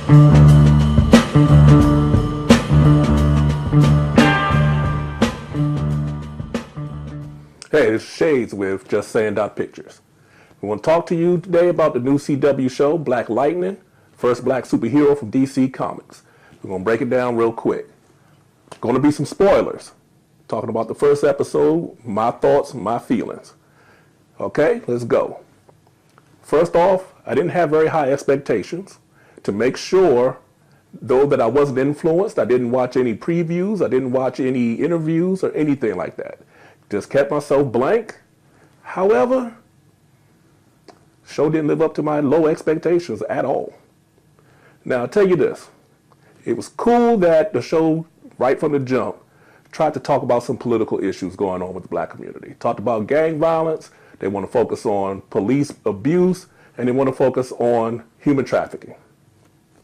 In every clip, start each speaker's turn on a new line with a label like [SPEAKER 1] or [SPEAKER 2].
[SPEAKER 1] Hey, it's Shades with JustSayin Pictures. We want to talk to you today about the new CW show, Black Lightning, first black superhero from DC Comics. We're going to break it down real quick. Going to be some spoilers. Talking about the first episode, my thoughts, my feelings. Okay, let's go. First off, I didn't have very high expectations. To make sure, though, that I wasn't influenced, I didn't watch any previews, I didn't watch any interviews or anything like that. Just kept myself blank. However, show didn't live up to my low expectations at all. Now, I'll tell you this. It was cool that the show, right from the jump, tried to talk about some political issues going on with the black community. Talked about gang violence. They want to focus on police abuse, and they want to focus on human trafficking.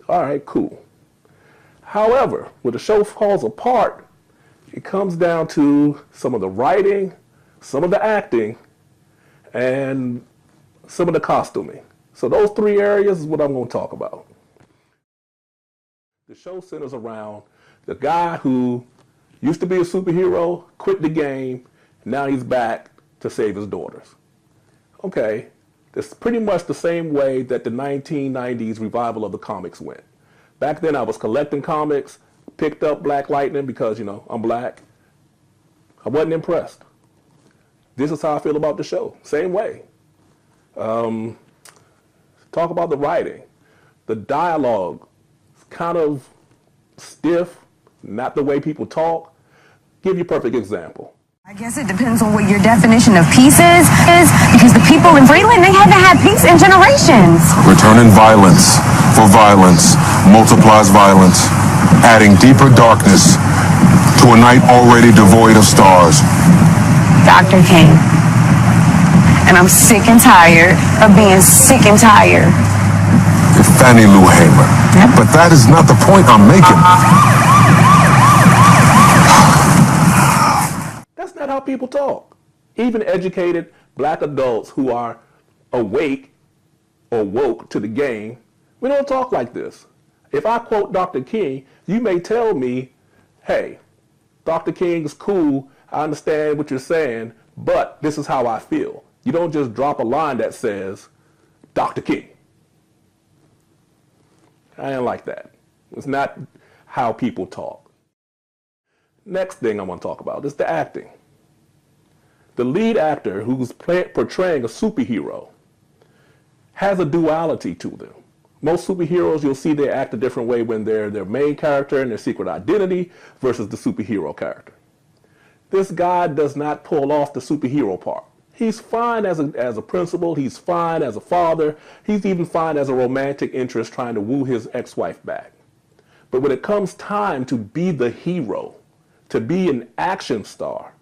[SPEAKER 1] All right, cool. However, where the show falls apart, it comes down to some of the writing, some of the acting, and some of the costuming. So those three areas is what I'm going to talk about. The show centers around the guy who used to be a superhero, quit the game, now he's back to save his daughters. Okay, it's pretty much the same way that the 1990s revival of the comics went. Back then I was collecting comics, picked up Black Lightning because, you know, I'm black. I wasn't impressed. This is how I feel about the show. Same way. Talk about the writing. The dialogue is kind of stiff, not the way people talk. Give you a perfect example.
[SPEAKER 2] I guess it depends on what your definition of peace is because the people in Freeland, they haven't had peace in generations.
[SPEAKER 3] Returning violence for violence multiplies violence, adding deeper darkness to a night already devoid of stars.
[SPEAKER 2] Dr. King. And I'm sick and tired of being sick and tired.
[SPEAKER 3] Fannie Lou Hamer.
[SPEAKER 2] Yep.
[SPEAKER 3] But that is not the point I'm making.
[SPEAKER 1] That's not how people talk. Even educated black adults who are awake or woke to the game, we don't talk like this. If I quote Dr. King, you may tell me, hey, Dr. King is cool, I understand what you're saying, but this is how I feel. You don't just drop a line that says, Dr. King. I ain't like that. It's not how people talk. Next thing I want to talk about is the acting. The lead actor who's portraying a superhero has a duality to them. Most superheroes, you'll see they act a different way when they're their main character and their secret identity versus the superhero character. This guy does not pull off the superhero part. He's fine as a principal, he's fine as a father, he's even fine as a romantic interest trying to woo his ex-wife back. But when it comes time to be the hero, to be an action star,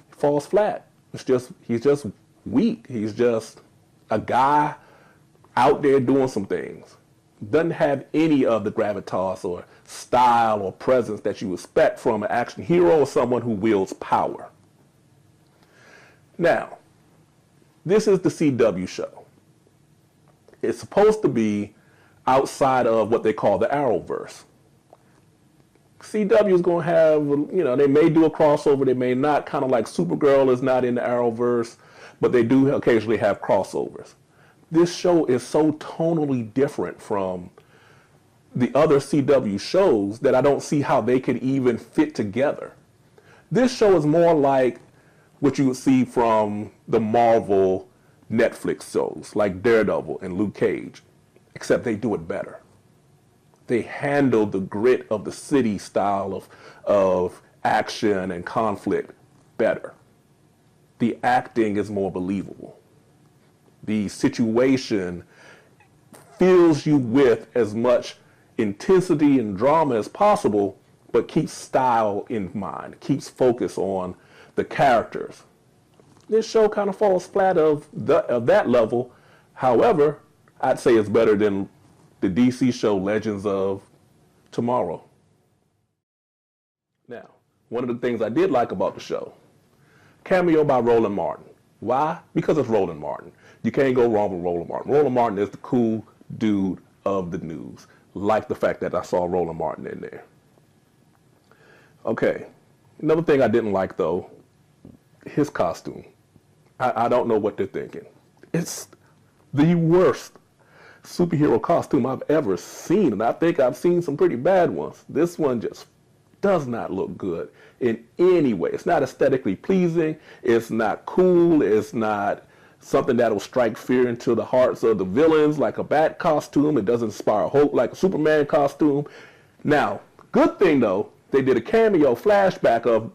[SPEAKER 1] it falls flat. He's just weak. He's just a guy out there doing some things. Doesn't have any of the gravitas or style or presence that you expect from an action hero or someone who wields power. Now, this is the CW show. It's supposed to be outside of what they call the Arrowverse. CW is going to have, you know, they may do a crossover, they may not, kind of like Supergirl is not in the Arrowverse, but they do occasionally have crossovers. This show is so tonally different from the other CW shows that I don't see how they could even fit together. This show is more like what you would see from the Marvel Netflix shows like Daredevil and Luke Cage, except they do it better. They handle the grit of the city style of action and conflict better. The acting is more believable. The situation fills you with as much intensity and drama as possible, but keeps style in mind, keeps focus on the characters. This show kind of falls flat of that level. However, I'd say it's better than the DC show Legends of Tomorrow. Now, one of the things I did like about the show, cameo by Roland Martin. Why? Because it's Roland Martin. You can't go wrong with Roland Martin. Roland Martin is the cool dude of the news, like the fact that I saw Roland Martin in there. Okay, another thing I didn't like though, his costume. I don't know what they're thinking. It's the worst superhero costume I've ever seen, and I think I've seen some pretty bad ones. This one just does not look good in any way. It's not aesthetically pleasing. It's not cool. It's not something that will strike fear into the hearts of the villains like a bat costume. It doesn't inspire hope like a Superman costume. Now, good thing though, they did a cameo flashback of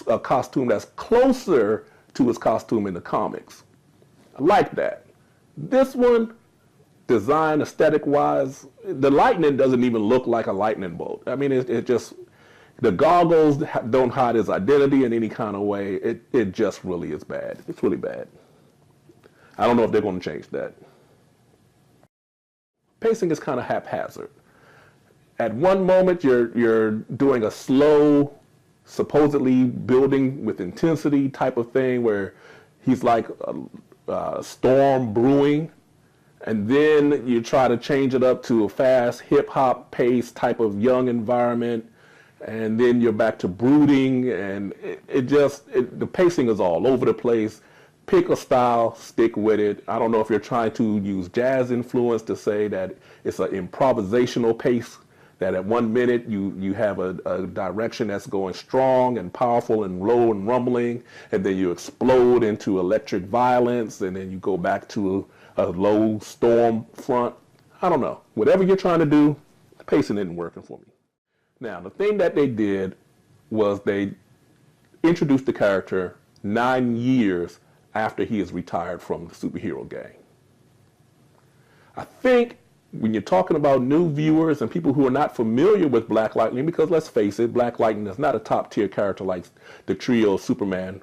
[SPEAKER 1] a costume that's closer to his costume in the comics. I like that. This one, design aesthetic wise, the lightning doesn't even look like a lightning bolt. I mean, it just, the goggles don't hide his identity in any kind of way. It just really is bad. It's really bad. I don't know if they're going to change that. Pacing is kind of haphazard. At one moment, you're doing a slow, supposedly building with intensity type of thing where he's like a storm brewing, and then you try to change it up to a fast hip-hop pace type of young environment, and then you're back to brooding, and the pacing is all over the place. Pick a style, stick with it. I don't know if you're trying to use jazz influence to say that it's an improvisational pace, that at 1 minute you have a direction that's going strong and powerful and low and rumbling, and then you explode into electric violence, and then you go back to a low storm front. I don't know. Whatever you're trying to do, the pacing isn't working for me. Now, the thing that they did was they introduced the character 9 years after he is retired from the superhero gang. I think when you're talking about new viewers and people who are not familiar with Black Lightning, because let's face it, Black Lightning is not a top tier character like the trio of Superman,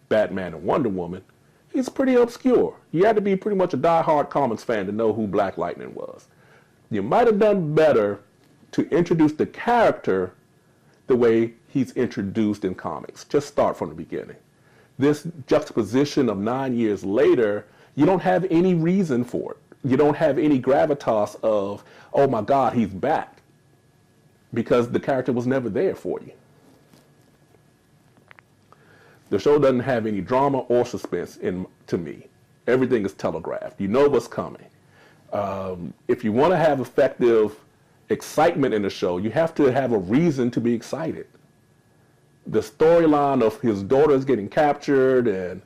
[SPEAKER 1] Batman, and Wonder Woman. He's pretty obscure. You had to be pretty much a die-hard comics fan to know who Black Lightning was. You might have done better to introduce the character the way he's introduced in comics. Just start from the beginning. This juxtaposition of 9 years later, you don't have any reason for it. You don't have any gravitas of, oh my God, he's back, because the character was never there for you. The show doesn't have any drama or suspense to me. Everything is telegraphed. You know what's coming. If you want to have effective excitement in the show, you have to have a reason to be excited. The storyline of his daughters getting captured and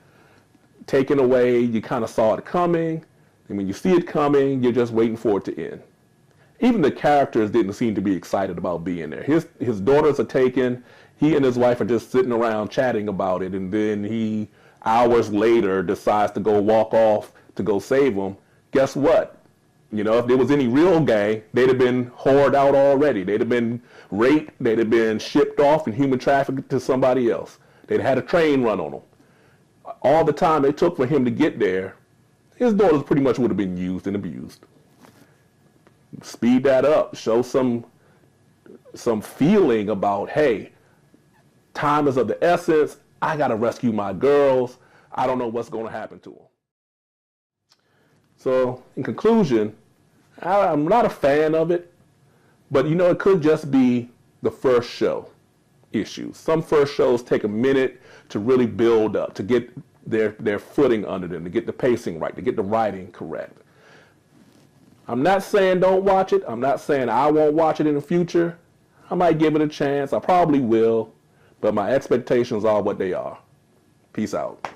[SPEAKER 1] taken away, you kind of saw it coming. And when you see it coming, you're just waiting for it to end. Even the characters didn't seem to be excited about being there. His daughters are taken. He and his wife are just sitting around chatting about it. And then he, hours later, decides to go walk off to go save them. Guess what? You know, if there was any real gang, they'd have been whored out already. They'd have been raped. They'd have been shipped off and human trafficked to somebody else. They'd have had a train run on them. All the time it took for him to get there, his daughters pretty much would have been used and abused. Speed that up. Show some feeling about, hey, time is of the essence. I got to rescue my girls. I don't know what's going to happen to them. So, in conclusion, I'm not a fan of it, but you know, it could just be the first show issue. Some first shows take a minute to really build up, to get their footing under them, to get the pacing right, to get the writing correct. I'm not saying don't watch it. I'm not saying I won't watch it in the future. I might give it a chance. I probably will, but my expectations are what they are. Peace out.